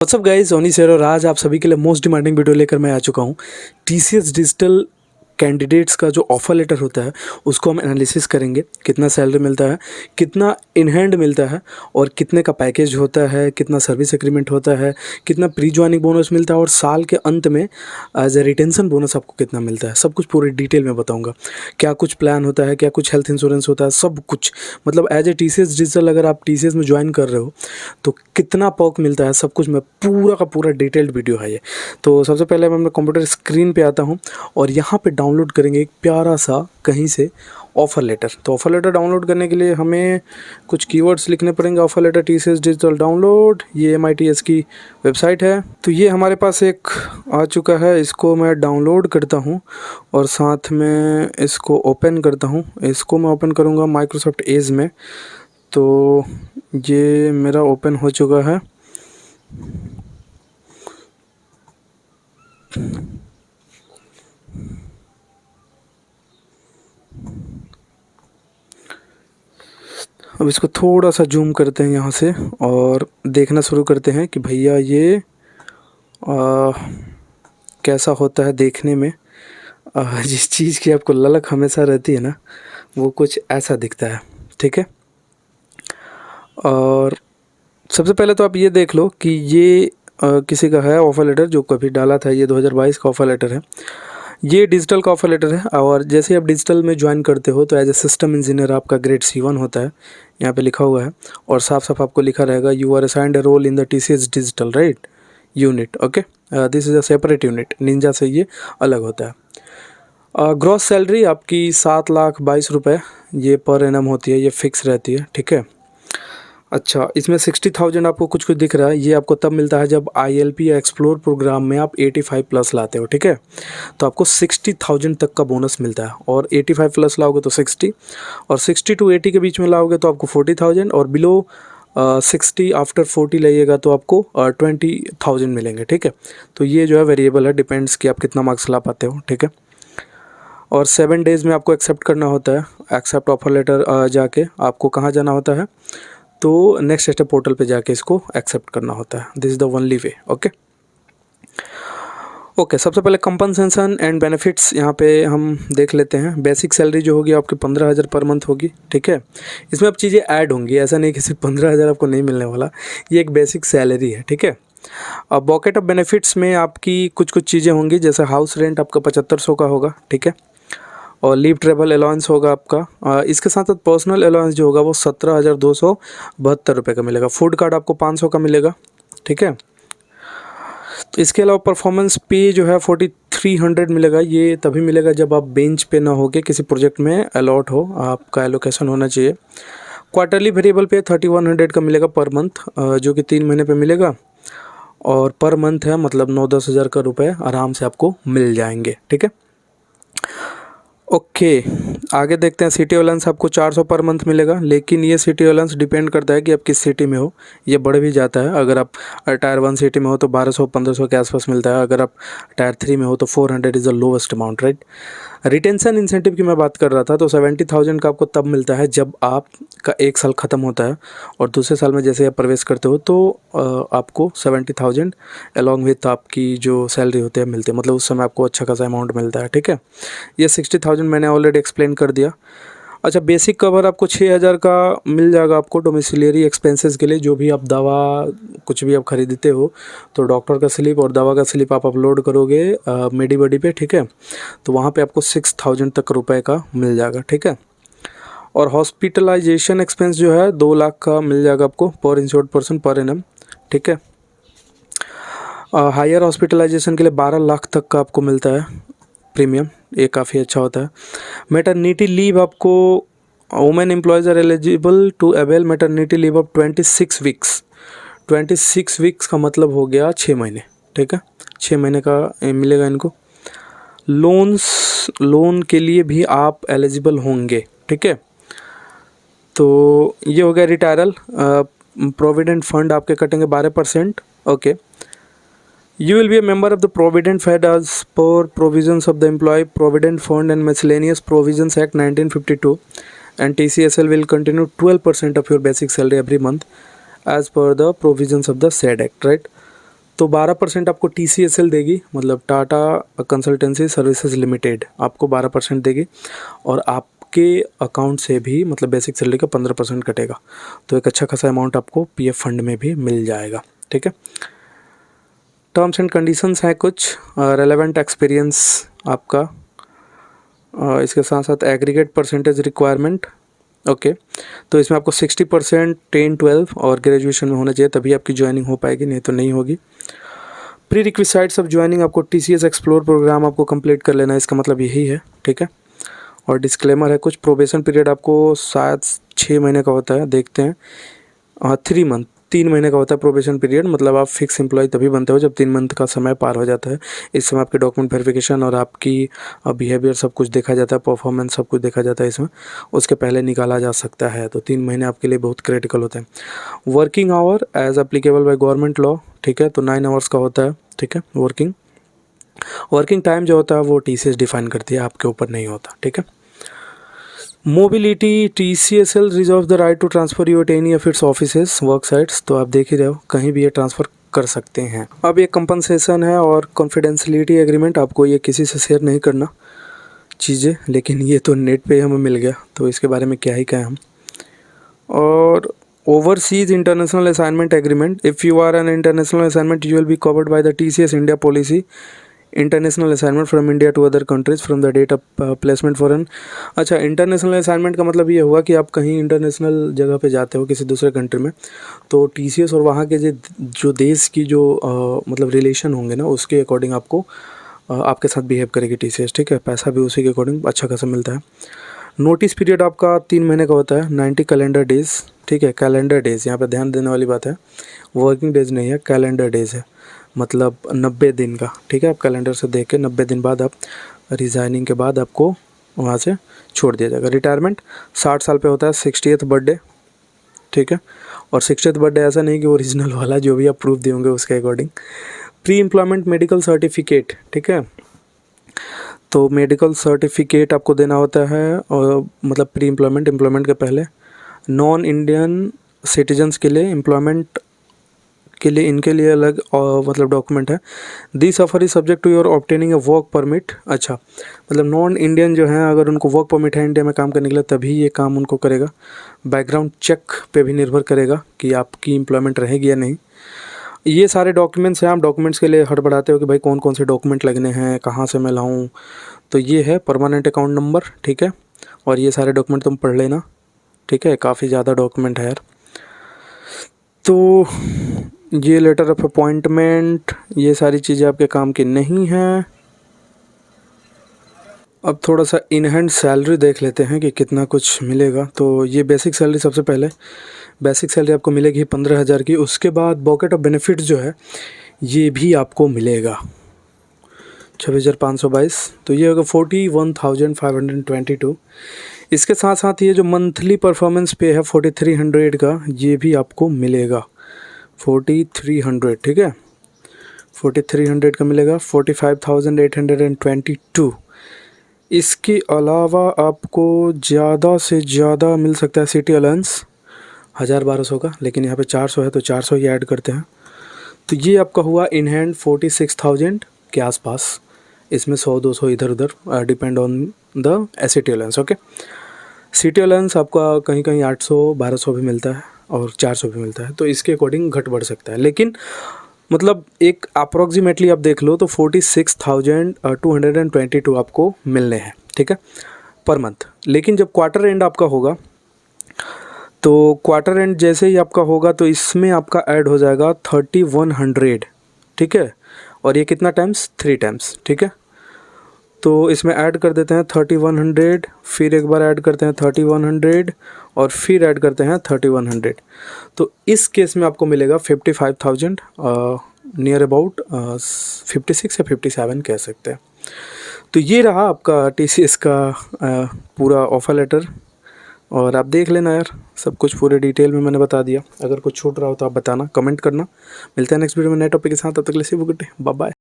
WhatsApp guys, Soni sir और आज आप सभी के लिए मोस्ट डिमांडिंग वीडियो लेकर मैं आ चुका हूँ। टीसीएस डिजिटल कैंडिडेट्स का जो ऑफर लेटर होता है उसको हम एनालिसिस करेंगे। कितना सैलरी मिलता है, कितना इन हैंड मिलता है और कितने का पैकेज होता है, कितना सर्विस एग्रीमेंट होता है, कितना प्री ज्वाइनिंग बोनस मिलता है और साल के अंत में एज ए रिटेंशन बोनस आपको कितना मिलता है। सब कुछ पूरे डिटेल में बताऊँगा। क्या कुछ प्लान होता है, क्या कुछ हेल्थ इंश्योरेंस होता है, सब कुछ मतलब एज ए टीसीएस डिजिटल अगर आप टीसीएस में ज्वाइन कर रहे हो तो कितना पर्क मिलता है, सब कुछ मैं पूरा का पूरा डिटेल्ड वीडियो है ये। तो सबसे पहले मैं अपने कंप्यूटर स्क्रीन पे आता हूँ और यहाँ पे डाउनलोड करेंगे एक प्यारा सा कहीं से ऑफ़र लेटर। तो ऑफ़र लेटर डाउनलोड करने के लिए हमें कुछ कीवर्ड्स लिखने पड़ेंगे। Offer letter TCS digital download, ये MITS की वेबसाइट है। तो ये हमारे पास एक आ चुका है, इसको मैं डाउनलोड करता हूँ और साथ में इसको ओपन करता हूँ। इसको मैं ओपन करूँगा माइक्रोसॉफ्ट एज में। तो ये मेरा ओपन हो चुका है। अब इसको थोड़ा सा जूम करते हैं यहाँ से और देखना शुरू करते हैं कि भैया ये कैसा होता है देखने में। जिस चीज़ की आपको ललक हमेशा रहती है ना, वो कुछ ऐसा दिखता है। ठीक है, और सबसे पहले तो आप ये देख लो कि ये किसी का है ऑफ़र लेटर जो कभी डाला था। ये 2022 का ऑफ़र लेटर है। ये डिजिटल का ऑफ़र लेटर है और जैसे आप डिजिटल में ज्वाइन करते हो तो एज ए सिस्टम इंजीनियर आपका ग्रेड C1 होता है, यहाँ पे लिखा हुआ है और साफ साफ आपको लिखा रहेगा you are assigned a role in the TCS digital right unit. Okay, this is a separate unit. Ninja से ये अलग होता है। ग्रॉस सैलरी आपकी 7,22,000 ये पर एनम होती है, ये फिक्स रहती है। ठीक है, अच्छा, इसमें 60,000 आपको कुछ कुछ दिख रहा है। ये आपको तब मिलता है जब ILP या एक्सप्लोर प्रोग्राम में आप 85 प्लस लाते हो। ठीक है, तो आपको 60,000 तक का बोनस मिलता है और 85 प्लस लाओगे तो 60 और 60 to 80 के बीच में लाओगे तो आपको 40,000 और बिलो 60 आफ्टर 40 लाइएगा तो आपको 20,000 मिलेंगे। ठीक है, तो ये जो है वेरिएबल है, डिपेंड्स कि आप कितना मार्क्स ला पाते हो। ठीक है, और 7 डेज़ में आपको एक्सेप्ट करना होता है। एक्सेप्ट ऑफर लेटर जाके आपको कहाँ जाना होता है, तो नेक्स्ट स्टेप पोर्टल पे जाके इसको एक्सेप्ट करना होता है। This is the only way. Okay, सबसे पहले कंपनसेशन एंड बेनिफिट्स यहाँ पे हम देख लेते हैं। बेसिक सैलरी जो होगी आपकी 15,000 पर मंथ होगी। ठीक है, इसमें अब चीज़ें ऐड होंगी, ऐसा नहीं कि सिर्फ 15,000 आपको नहीं मिलने वाला, ये एक बेसिक सैलरी है। ठीक है, अब बॉकेट ऑफ बेनिफिट्स में आपकी कुछ कुछ चीज़ें होंगी, जैसे हाउस रेंट आपका 7500 का होगा। ठीक है, और लीव ट्रेवल अलाउंस होगा आपका। इसके साथ साथ पर्सनल अलाउंस जो होगा वो 17,272 रुपये का मिलेगा। फूड कार्ड आपको 500 का मिलेगा। ठीक है, तो इसके अलावा परफॉर्मेंस पे जो है 4,300 मिलेगा। ये तभी मिलेगा जब आप बेंच पे ना होके किसी प्रोजेक्ट में अलॉट हो, आपका एलोकेशन होना चाहिए। क्वार्टरली वेरिएबल पे 3,100 का मिलेगा पर मंथ, जो कि 3 महीने पे मिलेगा और पर मंथ है, मतलब 9-10 हज़ार का रुपये आराम से आपको मिल जाएंगे। ठीक है, ओके, आगे देखते हैं। सिटी अलाउंस आपको 400 पर मंथ मिलेगा, लेकिन ये सिटी अलाउंस डिपेंड करता है कि आप किस सिटी में हो, ये बढ़ भी जाता है। अगर आप टायर 1 सिटी में हो तो 1200-1500 के आसपास मिलता है। अगर आप टायर 3 में हो तो 400 is the lowest amount right. Retention incentive की मैं बात कर रहा था, तो 70,000 का आपको तब मिलता है जब आपका 1 साल ख़त्म होता है और दूसरे साल में जैसे आप प्रवेश करते हो तो आपको 70,000 अलॉन्ग विथ आपकी जो सैलरी होती है मिलती है, मतलब उस समय आपको अच्छा खासा अमाउंट मिलता है। ठीक है, ये 60,000 मैंने ऑलरेडी एक्सप्लेन कर दिया। अच्छा, बेसिक कवर आपको 6,000 का मिल जाएगा आपको डोमिसिलियरी एक्सपेंसेस के लिए। जो भी आप दवा कुछ भी आप खरीदते हो तो डॉक्टर का स्लिप और दवा का स्लिप आप अपलोड करोगे मेडीबडी पे। ठीक है, तो वहाँ पे आपको 6,000 तक रुपए का मिल जाएगा। ठीक है, और हॉस्पिटलाइजेशन एक्सपेंस जो है 2 लाख का मिल जाएगा आपको पर इंश्योर्ड पर्सन पर एनम। ठीक है, हायर हॉस्पिटलाइजेशन के लिए 12 लाख तक का आपको मिलता है प्रीमियम, ये काफ़ी अच्छा होता है। मैटरनिटी लीव आपको women employees are eligible to avail maternity leave of 26 weeks. 26 weeks का मतलब हो गया 6 महीने। ठीक है, 6 महीने का मिलेगा इनको। लोन के लिए भी आप एलिजिबल होंगे। ठीक है, तो ये हो गया रिटायरल। प्रोविडेंट फंड आपके कटेंगे 12%। Okay, You will be a member of the Provident Fund as per provisions of the Employee Provident Fund and Miscellaneous Provisions Act 1952, and TCSL will continue 12% of your basic salary every month as per the provisions of the said act, right? तो 12% आपको TCSL देगी, मतलब Tata consultancy services limited आपको 12% देगी, और आपके account से भी मतलब बेसिक सैलरी का 15% कटेगा। तो एक अच्छा खासा अमाउंट आपको PF फंड में भी मिल जाएगा, ठीक है। टर्म्स एंड कंडीशंस हैं कुछ, रेलेवेंट एक्सपीरियंस आपका, इसके साथ साथ एग्रीगेट परसेंटेज रिक्वायरमेंट, ओके। तो इसमें आपको 60% 10-12 और ग्रेजुएशन में होना चाहिए, तभी आपकी ज्वाइनिंग हो पाएगी, नहीं तो नहीं होगी। प्री रिक्विसाइट्स ऑफ ज्वाइनिंग, आपको TCS एक्सप्लोर प्रोग्राम आपको कंप्लीट कर लेना है, इसका मतलब यही है, ठीक है। और डिस्क्लेमर है कुछ, प्रोबेशन पीरियड आपको शायद 6 महीने का होता है, देखते हैं, 3 महीने का होता है प्रोबेशन पीरियड, मतलब आप फिक्स एम्प्लॉय तभी बनते हो जब 3 मंथ का समय पार हो जाता है। इस समय आपके डॉक्यूमेंट वेरिफिकेशन और आपकी बिहेवियर सब कुछ देखा जाता है, परफॉर्मेंस सब कुछ देखा जाता है इसमें, उसके पहले निकाला जा सकता है। तो 3 महीने आपके लिए बहुत क्रिटिकल होते हैं। Working hour as applicable by government law, ठीक है, तो 9 आवर्स का होता है, ठीक है। वर्किंग टाइम जो होता है वो TCS डिफाइन करती है, आपके ऊपर नहीं होता, ठीक है। Mobility, TCSL reserve the right to transfer you at any of its offices work sites, तो आप देख ही रहे हो कहीं भी ये ट्रांसफ़र कर सकते हैं। अब ये कंपनसेशन है और कॉन्फिडेंशियलिटी एग्रीमेंट, आपको ये किसी से शेयर नहीं करना चीज़ें, लेकिन ये तो नेट पे हमें मिल गया, तो इसके बारे में क्या ही कहें हम। और overseas international assignment agreement, if you are an international assignment you will be covered by the TCS India policy international assignment from India to other countries from the date of placement for an. अच्छा, international assignment का मतलब ये हुआ कि आप कहीं international जगह पे जाते हो किसी दूसरे कंट्री में, तो TCS और वहाँ के जो देश की जो मतलब रिलेशन होंगे ना, उसके अकॉर्डिंग आपको आपके साथ बिहेव करेगी TCS, ठीक है। पैसा भी उसी के अकॉर्डिंग अच्छा खासा मिलता है। नोटिस पीरियड आपका 3 महीने का होता है, 90 कैलेंडर डेज, ठीक है। कैलेंडर डेज यहाँ पे ध्यान देने वाली बात है, वर्किंग डेज नहीं है, कैलेंडर डेज है, मतलब 90 दिन का, ठीक है। आप कैलेंडर से देख के 90 दिन बाद आप रिज़ाइनिंग के बाद आपको वहाँ से छोड़ दिया जाएगा। रिटायरमेंट 60 साल पे होता है, 60th बर्थडे, ठीक है। और 60th बर्थडे ऐसा नहीं कि ओरिजिनल वाला, जो भी आप प्रूफ दिए होंगे उसके according. Pre employment medical certificate, ठीक है, तो मेडिकल सर्टिफिकेट आपको देना होता है, और मतलब प्री एम्प्लॉयमेंट के पहले। नॉन इंडियन सिटीजन्स के लिए एम्प्लॉयमेंट के लिए इनके लिए अलग मतलब डॉक्यूमेंट है। This offer is subject to your obtaining a work permit. अच्छा, मतलब नॉन इंडियन जो हैं, अगर उनको वर्क परमिट है इंडिया में काम करने के लिए, तभी ये काम उनको करेगा। बैकग्राउंड चेक पे भी निर्भर करेगा कि आपकी एम्प्लॉयमेंट रहेगी या नहीं। ये सारे डॉक्यूमेंट्स हैं, आप डॉक्यूमेंट्स के लिए हड़बड़ाते हो कि भाई कौन कौन से डॉक्यूमेंट लगने हैं, कहाँ से मैं लाऊँ, तो ये है परमानेंट अकाउंट नंबर, ठीक है। और ये सारे डॉक्यूमेंट तुम पढ़ लेना, ठीक है, काफ़ी ज़्यादा डॉक्यूमेंट है यार। तो ये लेटर ऑफ अपॉइंटमेंट, ये सारी चीज़ें आपके काम की नहीं हैं। अब थोड़ा सा इन हैंड सैलरी देख लेते हैं कि कितना कुछ मिलेगा। तो ये बेसिक सैलरी, सबसे पहले बेसिक सैलरी आपको मिलेगी 15,000 की। उसके बाद बॉकेट ऑफ बेनिफिट्स जो है ये भी आपको मिलेगा 26,522, तो ये होगा 41,522। इसके साथ साथ ये जो मंथली परफॉर्मेंस पे है 4,300 का, ये भी आपको मिलेगा 4,300, ठीक है, 4,300 का मिलेगा। 45,822। इसके अलावा आपको ज़्यादा से ज़्यादा मिल सकता है सिटी अलाउंस 1,000-1,200 का, लेकिन यहाँ पे 400 है तो 400 ही ऐड करते हैं। तो ये आपका हुआ इन हैंड 46,000 के आसपास। इसमें 100-200 इधर उधर depend on the city allowance, okay. City allowance आपका कहीं कहीं 800-1,200 भी मिलता है और 400 भी मिलता है, तो इसके अकॉर्डिंग घट बढ़ सकता है। लेकिन मतलब एक अप्रॉक्सीमेटली आप देख लो तो 46,222 आपको मिलने हैं, ठीक है, पर मंथ। लेकिन जब क्वार्टर एंड आपका होगा, तो क्वार्टर एंड जैसे ही आपका होगा तो इसमें आपका ऐड हो जाएगा 3,100, ठीक है। और ये कितना टाइम्स? 3 टाइम्स, ठीक है। तो इसमें ऐड कर देते हैं 3,100, फिर एक बार ऐड करते हैं 3,100 और फिर ऐड करते हैं 3,100। तो इस केस में आपको मिलेगा 55,000, नियर अबाउट 56 या 57 कह सकते हैं। तो ये रहा आपका TCS का पूरा ऑफ़र लेटर, और आप देख लेना यार, सब कुछ पूरे डिटेल में मैंने बता दिया। अगर कुछ छूट रहा हो तो आप बताना, कमेंट करना। मिलते हैं नेक्स्ट वीडियो में नए टॉपिक के साथ, तब तक के लिए गुड डे, बाय बाय।